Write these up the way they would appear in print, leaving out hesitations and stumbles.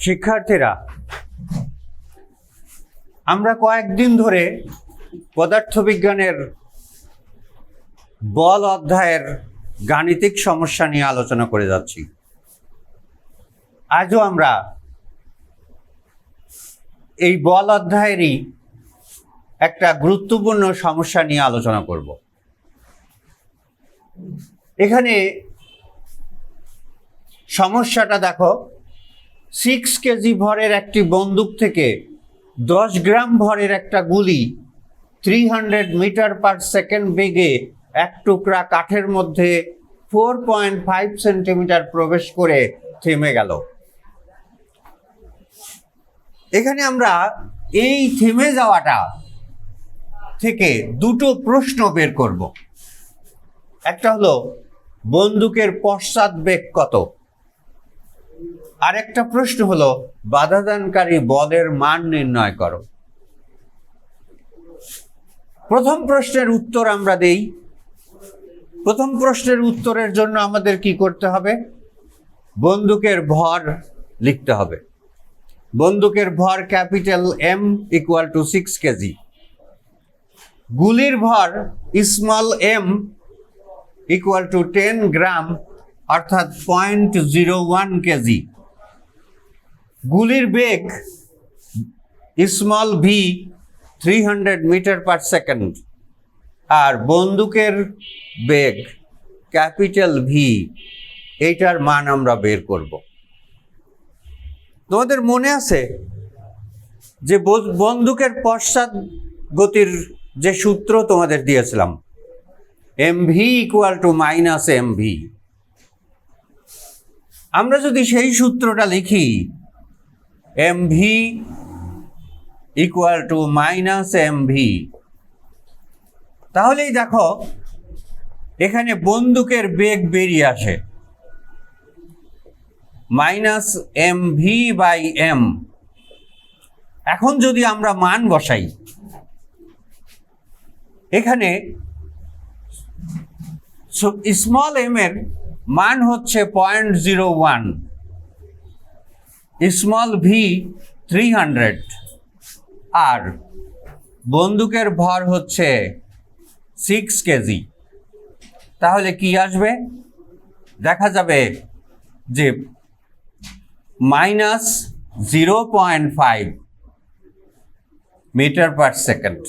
শিক্ষার্থীরা, আমরা কয়েকদিন ধরে পদার্থবিজ্ঞানের বল অধ্যায়ের গাণিতিক সমস্যা নিয়ে আলোচনা করে যাচ্ছি। আজও আমরা এই বল অধ্যায়েরই একটা গুরুত্বপূর্ণ সমস্যা নিয়ে আলোচনা করব। এখানে সমস্যাটা দেখো, 6 কেজি ভরের একটি বন্দুক থেকে 10 গ্রাম ভরের একটা গুলি 300 মিটার পার সেকেন্ড বেগে এক টুকরা কাঠের মধ্যে 4.5 সেন্টিমিটার প্রবেশ করে থেমে গেল। এখানে আমরা এই থেমে যাওয়াটা থেকে দুটো প্রশ্ন বের করব। একটা হলো বন্দুকের পশ্চাৎবেগ কত, আর একটা প্রশ্ন হলো বাধাদানকারী বলের মান নির্ণয় করো। প্রথম প্রশ্নের উত্তর আমরা দেই। প্রথম প্রশ্নের উত্তরের জন্য আমাদের কি করতে হবে? বন্দুকের ভর লিখতে হবে। বন্দুকের ভর capital M equal to 6 kg. গুলির ভর small m equal to 10 gram অর্থাৎ 0.01 কেজি। গুলির বেগ small v 300 metre per second, আর বন্দুকের বেগ ক্যাপিটাল ভি, এইটার মান আমরা বের করব। তোমাদের মনে আছে যে বন্দুকের পশ্চাৎ গতির যে সূত্র তোমাদের দিয়েছিলাম, MV equal to minus MV. আমরা যদি সেই সূত্রটা লিখি, MV equal to minus MV, তাহলেই দেখো এখানে বন্দুকের বেগ বেরিয়ে আসে মাইনাস এমভি বাই এম। এখন যদি আমরা মান বসাই, এখানে স্মল এম এর মান হচ্ছে 0.01, স্মল ভি 300, আর বন্দুকের ভর হচ্ছে 6 কেজি। তাহলে কি আসবে? দেখা যাবে যে মাইনাস 0.5 মিটার পার সেকেন্ড।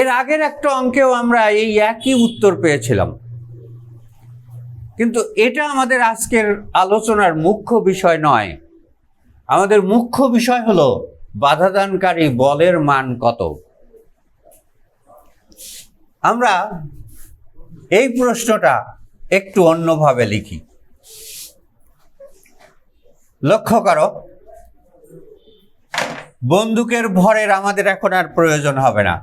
এর আগের একটা অঙ্কেও আমরা এই একই উত্তর পেয়েছিলাম, কিন্তু এটা আমাদের আজকের আলোচনার মুখ্য বিষয় নয়। আমাদের মুখ্য বিষয় হলো বাধাদানকারী বলের মান কত। আমরা এই প্রশ্নটা একটু অন্যভাবে লিখি। লক্ষ্য করো, বন্দুকের ভরের আমাদের এখন আর প্রয়োজন হবে না।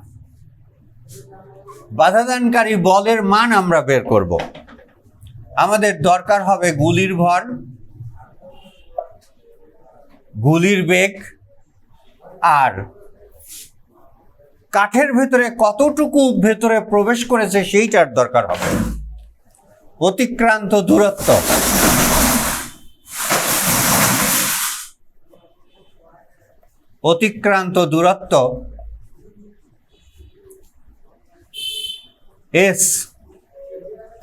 বাধাদানকারী বলের মান আমরা বের করব। আমাদের দরকার হবে গুলির ভর, গুলির বেগ, আর কাঠের ভেতরে কতটুকু ভেতরে প্রবেশ করেছে সেইটার দরকার হবে। অতিক্রান্ত দূরত্ব, অতিক্রান্ত দূরত্ব এস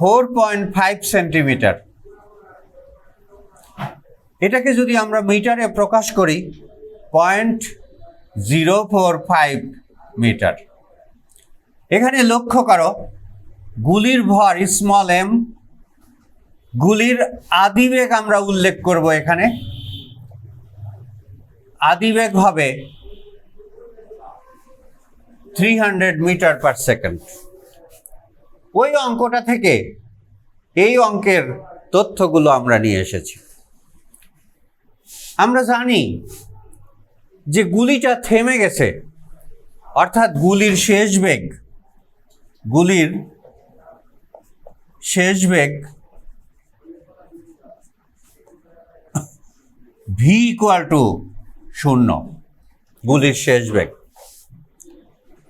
4.5 সেন্টিমিটার। এটাকে যদি আমরা মিটারে প্রকাশ করি, 0.045 মিটার। এখানে লক্ষ্য করো, গুলির ভর স্মল এম, গুলির আদিবেগ আমরা উল্লেখ করব। এখানে আদিবেগ হবে 300 মিটার পার সেকেন্ড। ওই অঙ্কটা থেকে এই অঙ্কের তথ্যগুলো আমরা নিয়ে এসেছি। আমরা জানি যে গুলিটা থেমে গেছে, অর্থাৎ গুলির শেষ বেগ ভি ইকুয়াল টু 0, গুলির শেষ বেগ।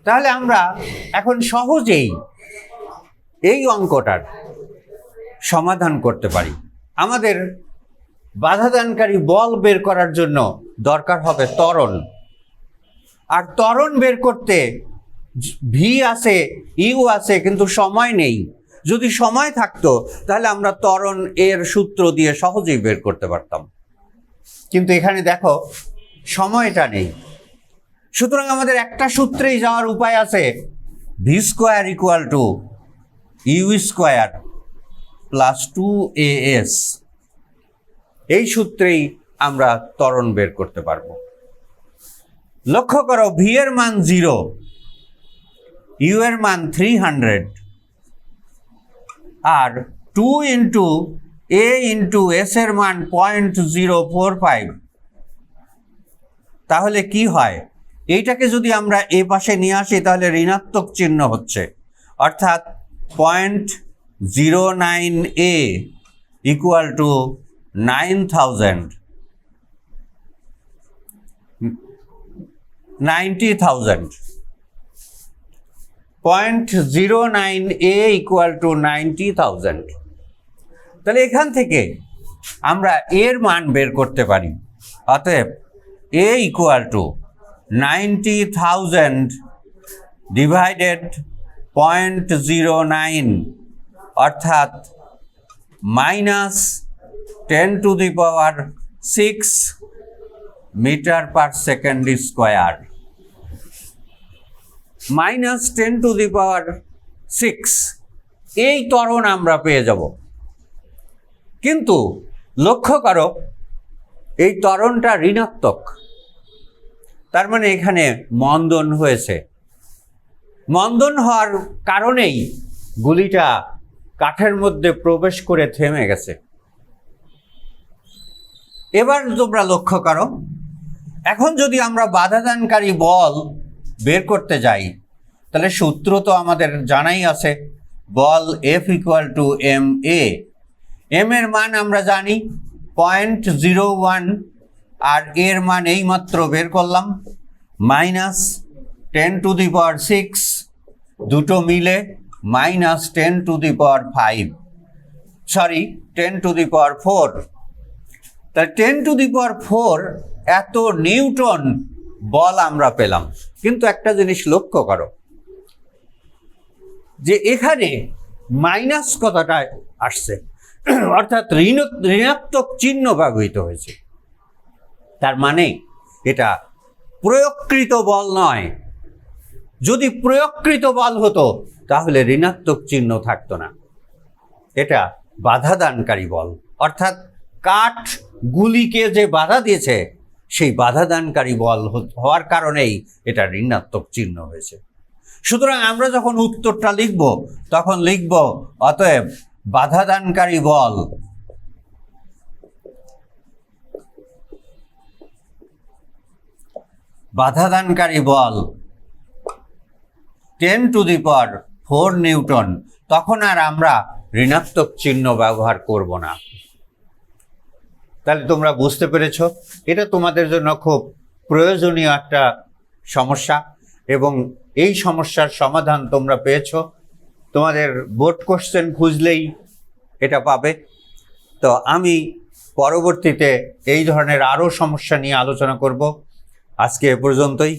তাহলে আমরা এখন সহজেই এই অঙ্কটার সমাধান করতে পারি। আমাদের বাধাদানকারী বল বের করার জন্য দরকার হবে ত্বরণ। আর ত্বরণ বের করতে ভি আছে, ইউ আছে, কিন্তু সময় নেই। যদি সময় থাকতো তাহলে আমরা ত্বরণ এর সূত্র দিয়ে সহজেই বের করতে পারতাম, কিন্তু এখানে দেখো সময়টা নেই। সুতরাং আমাদের একটা সূত্রেই যাওয়ার উপায় আছে, v square equal to u square plus 2as। এই সূত্রেই আমরা ত্বরণ বের করতে পারবো। লক্ষ্য করো, ভি এর মান 0, ইউ এর মান 300, আর 2 ইন্টু এ ইন্টু এস এর মান 0.045। তাহলে কি হয়, এইটাকে যদি আমরা এ পাশে নিয়ে আসি তাহলে ঋণাত্মক চিহ্ন হচ্ছে, অর্থাৎ 0.09a equal to 90,000 0.09a equal to 90,000। তাহলে এখান থেকে আমরা এর মান বের করতে পারি। অতএব a ইকুয়াল টু 90,000 ডিভাইডেড 0.09, অর্থাৎ -10⁶ মিটার পার সেকেন্ড স্কোয়ার। -10⁶ এই ত্বরণ আমরা পেয়ে যাব। কিন্তু লক্ষ্য করো, এই ত্বরণটা ঋণাত্মক, তার মানে এখানে মন্দন হয়েছে। মন্দন হওয়ার কারণেই গুলিটা কাঠের মধ্যে প্রবেশ করে থেমে গেছে। এবার তোমরা লক্ষ্য করো, এখন যদি আমরা বাধাদানকারী বল বের করতে যাই তাহলে সূত্র তো আমাদের জানাই আছে, বল F equal to M A. M এর মান আমরা জানি 0.01, আর এর মান এইমাত্র বের করলাম, -10⁶, দুটো মিলে -10⁵, সরি 10⁴। তাহলে 10⁴ এত নিউটন বল আমরা পেলাম। কিন্তু একটা জিনিস লক্ষ্য করো, যে এখানে মাইনাস কথাটা আসছে, অর্থাৎ ঋণাত্মক চিহ্ন ব্যবহৃত হয়েছে। তার মানে এটা প্রয়োগকৃত বল নয়। যদি প্রয়োগকৃত বল হতো তাহলে ঋণাত্মক চিহ্ন থাকতো না। এটা বাধাদানকারী বল, অর্থাৎ কাঠ গুলিকে যে বাধা দিয়েছে সেই বাধাদানকারী বল হওয়ার কারণেই এটা ঋণাত্মক চিহ্ন হয়েছে। সুতরাং আমরা যখন উত্তরটা লিখব তখন লিখব, অতএব বাধাদানকারী বল বাধাদানকারী বল 10⁴ নিউটন। তখন আর আমরা ঋণাত্মক চিহ্ন ব্যবহার করব না। তাহলে তোমরা বুঝতে পেরেছ, এটা তোমাদের জন্য খুব প্রয়োজনীয় একটা সমস্যা, এবং এই সমস্যার সমাধান তোমরা পেয়েছ। তোমাদের বোর্ড কোশ্চেন খুঁজলেই এটা পাবে। তো আমি পরবর্তীতে এই ধরনের আরও সমস্যা নিয়ে আলোচনা করব। আজকে এ পর্যন্তই।